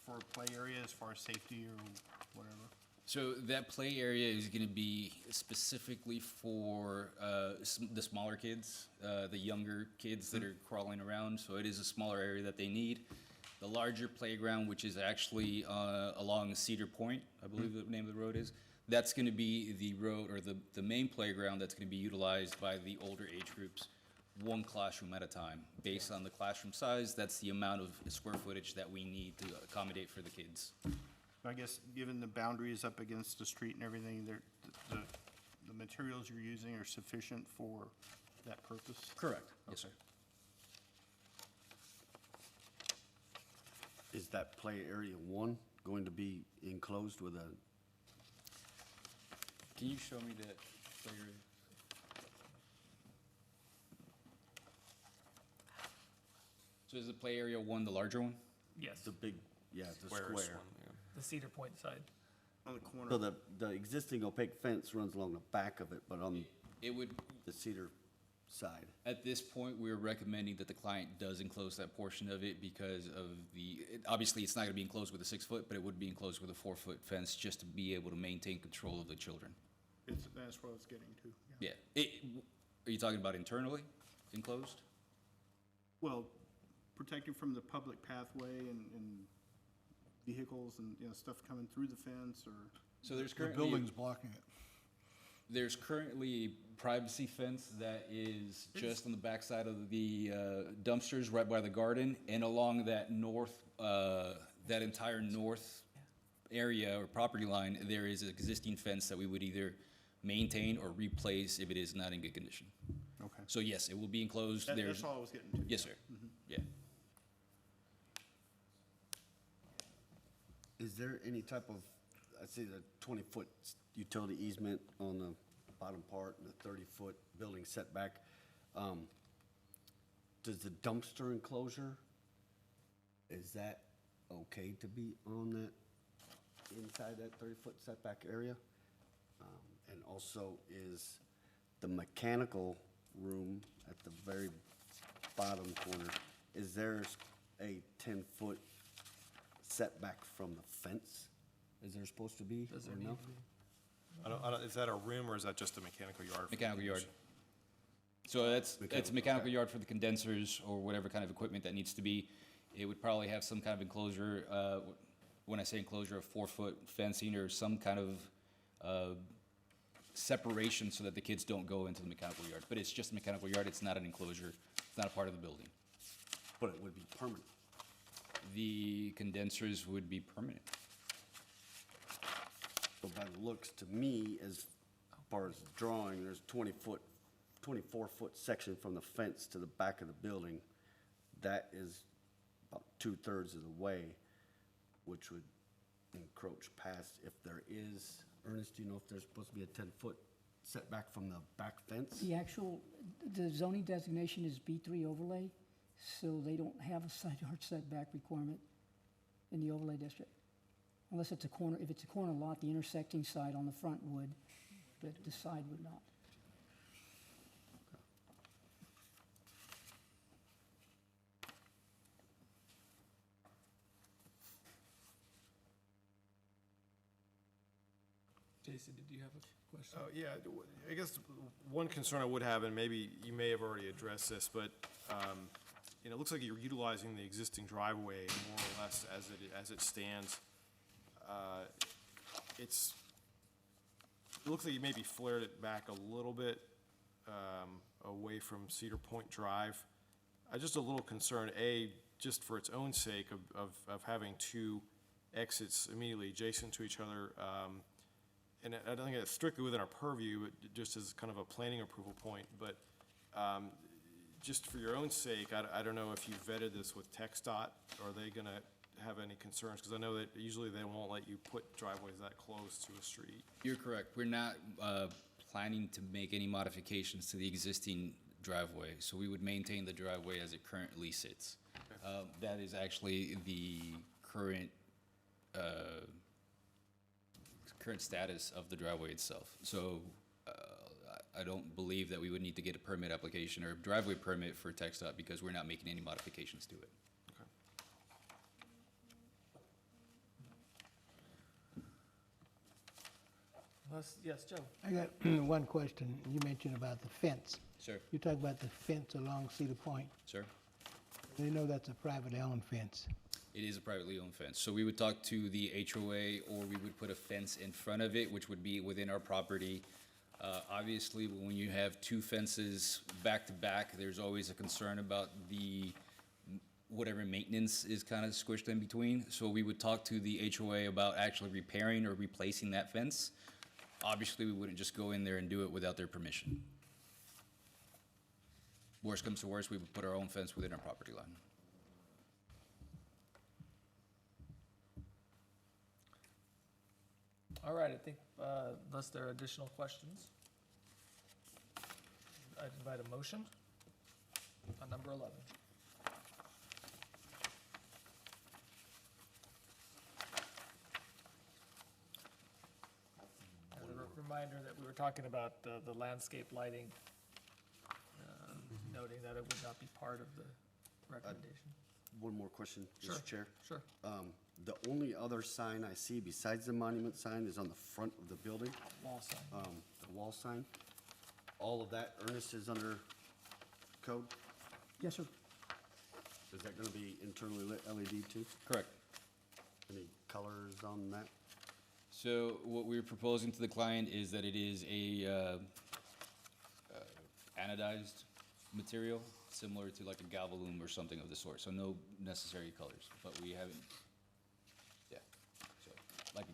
for a play area as far as safety or whatever. So that play area is going to be specifically for the smaller kids, the younger kids that are crawling around. So it is a smaller area that they need. The larger playground, which is actually along Cedar Point, I believe the name of the road is, that's going to be the road or the main playground that's going to be utilized by the older age groups, one classroom at a time. Based on the classroom size, that's the amount of square footage that we need to accommodate for the kids. I guess, given the boundaries up against the street and everything, the materials you're using are sufficient for that purpose? Correct. Yes, sir. Is that play area 1 going to be enclosed with a, Can you show me that play area? So is the play area 1 the larger one? Yes, the big, the Squarish square? one, yeah. the Cedar Point side. On the corner? So the existing opaque fence runs along the back of it, but on It would, the cedar side? at this point, we're recommending that the client does enclose that portion of it because of obviously, it's not gonna be enclosed with a 6-foot, but it would be enclosed with a 4-foot fence just to be able to maintain control of the children. That's what I was getting to, yeah. Yeah. Are you talking about internally enclosed? Well, protecting from the public pathway and vehicles and, stuff coming through the fence or? So there's The currently. building's blocking it. There's currently a privacy fence that is just on the backside of the dumpsters, right by the garden, and along that that entire north area or property line, there is an existing fence that we would either maintain or replace if it is not in good condition. Okay. So yes, it will be enclosed. That's There's, all I was getting to. yes, sir. Yeah. Is there any type of, I see the 20-foot utility easement on the bottom part and the 30-foot building setback. Does the dumpster enclosure, is that okay to be on that, inside that 30-foot setback area? And also, is the mechanical room at the very bottom corner, is there a 10-foot setback from the fence? Is there supposed to be, Does there or need no? to be? I don't, is that a room or is that just a mechanical yard? for the Mechanical yard. use? So it's a Mechanical, mechanical okay. yard for the condensers or whatever kind of equipment that needs to be. It would probably have some kind of enclosure, when I say enclosure, a 4-foot fencing or some kind of separation so that the kids don't go into the mechanical yard. But it's just a mechanical yard, it's not an enclosure, it's not a part of the building. But it would be permanent. The condensers would be permanent. But by the looks to me, as far as the drawing, there's 24-foot section from the fence to the back of the building. That is about 2/3 of the way, which would encroach past if there is. Ernest, do you know if there's supposed to be a 10-foot setback from the back fence? The zoning designation is B3 overlay, so they don't have a side yard setback requirement in the overlay district. Unless it's a corner, if it's a corner lot, the intersecting side on the front would, but the side would not. Jason, did you have a question? Oh, yeah, I guess one concern I would have, and maybe you may have already addressed this, but, it looks like you're utilizing the existing driveway more or less as it stands. It looks like you maybe flared it back a little bit, away from Cedar Point Drive. I'm just a little concerned, just for its own sake of having two exits immediately adjacent to each other, and I don't think it's strictly within our purview, but just as kind of a planning approval point, but just for your own sake, I don't know if you vetted this with TxDOT, are they gonna have any concerns? Because I know that usually they won't let you put driveways that close to a street. You're correct. We're not planning to make any modifications to the existing driveway, so we would maintain the driveway as it currently sits. That is actually the current status of the driveway itself. So I don't believe that we would need to get a permit application or a driveway permit for TxDOT because we're not making any modifications to it. Yes, Joe? I got one question. You mentioned about the fence. Sir. You talked about the fence along Cedar Point. Sir? They know that's a privately owned fence. It is a privately owned fence. So we would talk to the HOA, or we would put a fence in front of it, which would be within our property. Obviously, when you have two fences back to back, there's always a concern about whatever maintenance is kind of squished in between. So we would talk to the HOA about actually repairing or replacing that fence. Obviously, we wouldn't just go in there and do it without their permission. Worst comes to worst, we would put our own fence within our property line. All right, I think, unless there are additional questions, I'd invite a motion on number 11. As a reminder that we were talking about the landscape lighting, noting that it would not be part of the recommendation. One more question, Sure. Mr. Chair. Sure. The only other sign I see besides the monument sign is on the front of the building, Wall sign. the wall sign. All of that, Ernest, is under code? Yes, sir. Is that gonna be internally lit LED too? Correct. Any colors on that? So what we're proposing to the client is that it is a anodized material, similar to like a Galvalume or something of the sort, so no necessary colors, but we haven't, yeah. So, like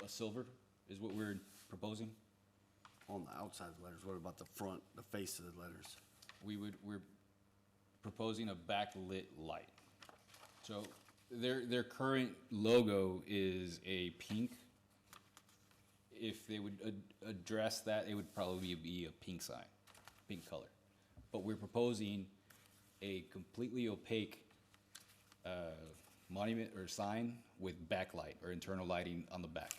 a silver is what we're proposing. On the outside of the letters, what about the front, the face of the letters? We're proposing a backlit light. So their current logo is a pink. If they would address that, it would probably be a pink sign, pink color. But we're proposing a completely opaque monument or sign with backlight or internal lighting on the back.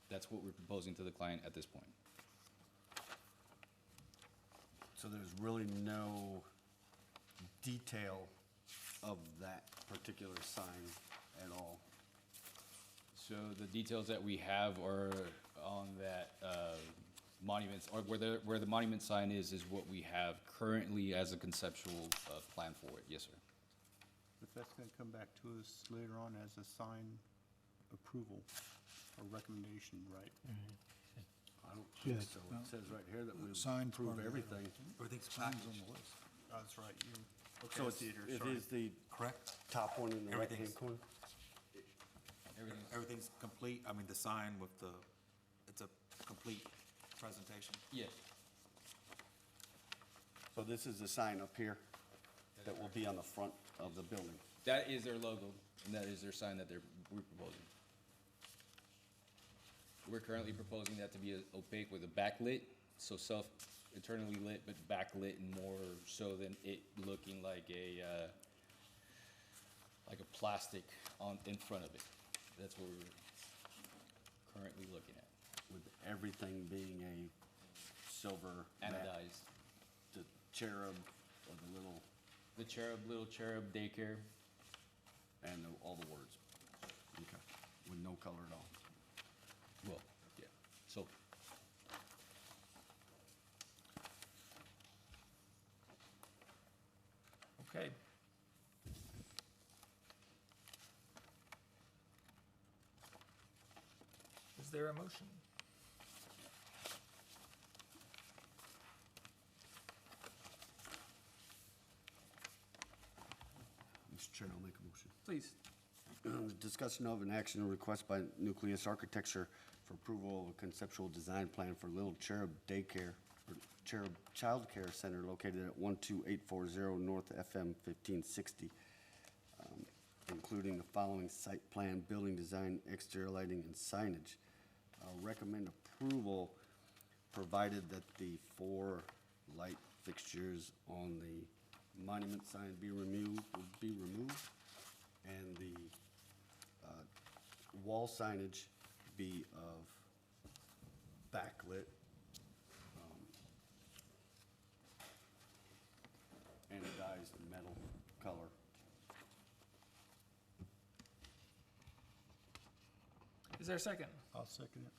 That's what we're proposing to the client at this point. So there's really no detail of that particular sign at all? So the details that we have are on that monuments, or where the monument sign is what we have currently as a conceptual plan for it. Yes, sir. But that's gonna come back to us later on as a sign approval. recommendation right. I don't think Should. so. It says right here that we Sign's approve part of the- everything. Everything's Signs packaged, on the list. Oh, that's right, you, So okay, it's, theater, it sorry. is the correct? top one in the right-hand Everything's- corner? Everything's complete, I mean, the sign with the, it's a complete presentation. Yes. So this is the sign up here that will be on the front of the building. That is their logo, and that is their sign that we're proposing. We're currently proposing that to be opaque with a backlit, so internally lit, but backlit and more so than it looking like a plastic in front of it. That's what we're currently looking at. With everything being a silver matte, Anodized. the cherub or the little, Little cherub daycare. and all the words. Okay, with no color at all. Well, yeah, so. Okay. Is there a motion? Mr. Chair, I'll make a motion. Please. Discussion of an action or request by Nucleus Architecture for approval of a conceptual design plan for Little Cherub Daycare, or Cherub Child Care Center located at 12840 North FM 1560, including the following site plan, building design, exterior lighting, and signage. Recommend approval, provided that the 4 light fixtures on the monument sign be removed, and the wall signage be of backlit, anodized metal color. Is there a second? I'll second it.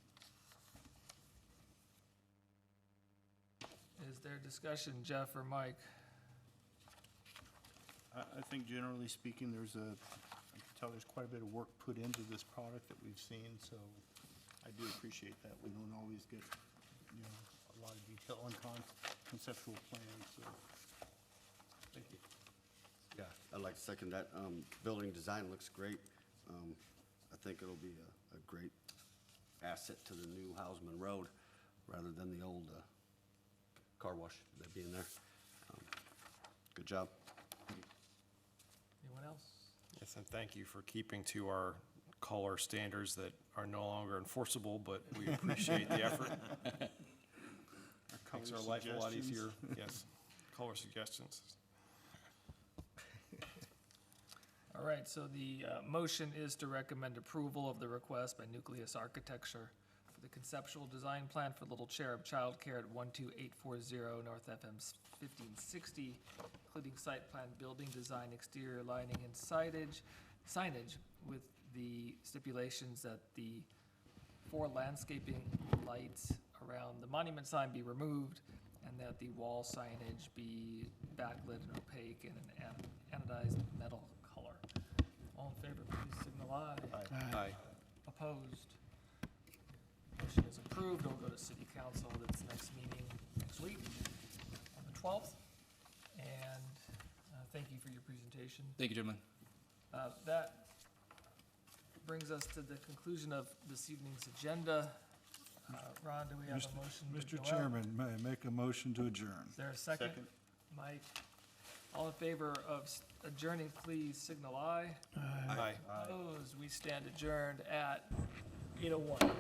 Is there discussion, Jeff or Mike? I think generally speaking, I can tell there's quite a bit of work put into this product that we've seen, so I do appreciate that. We don't always get, a lot of detail on conceptual plans, so. Thank you. Yeah, I'd like to second that. Building design looks great. I think it'll be a great asset to the new Hausman Road, rather than the old car wash that being there. Good job. Anyone else? Yes, and thank you for keeping to our color standards that are no longer enforceable, but we appreciate the effort. Makes our life a lot easier. Yes, color suggestions. All right, so the motion is to recommend approval of the request by Nucleus Architecture for the conceptual design plan for Little Cherub Child Care at 12840 North FM's 1560, including site plan, building design, exterior lighting, and signage with the stipulations that the 4 landscaping lights around the monument sign be removed, and that the wall signage be backlit and opaque in an anodized metal color. All in favor, please signal aye. Aye. Opposed? Motion is approved. It'll go to city council at its next meeting next week on the 12th. And thank you for your presentation. Thank you, gentlemen. That brings us to the conclusion of this evening's agenda. Ron, do we have a motion to go Mr. out? Chairman, may I make a motion to adjourn? Is there a second? Second. Mike? All in favor of adjourning, please signal aye. Aye. Opposed? We stand adjourned at 8:01.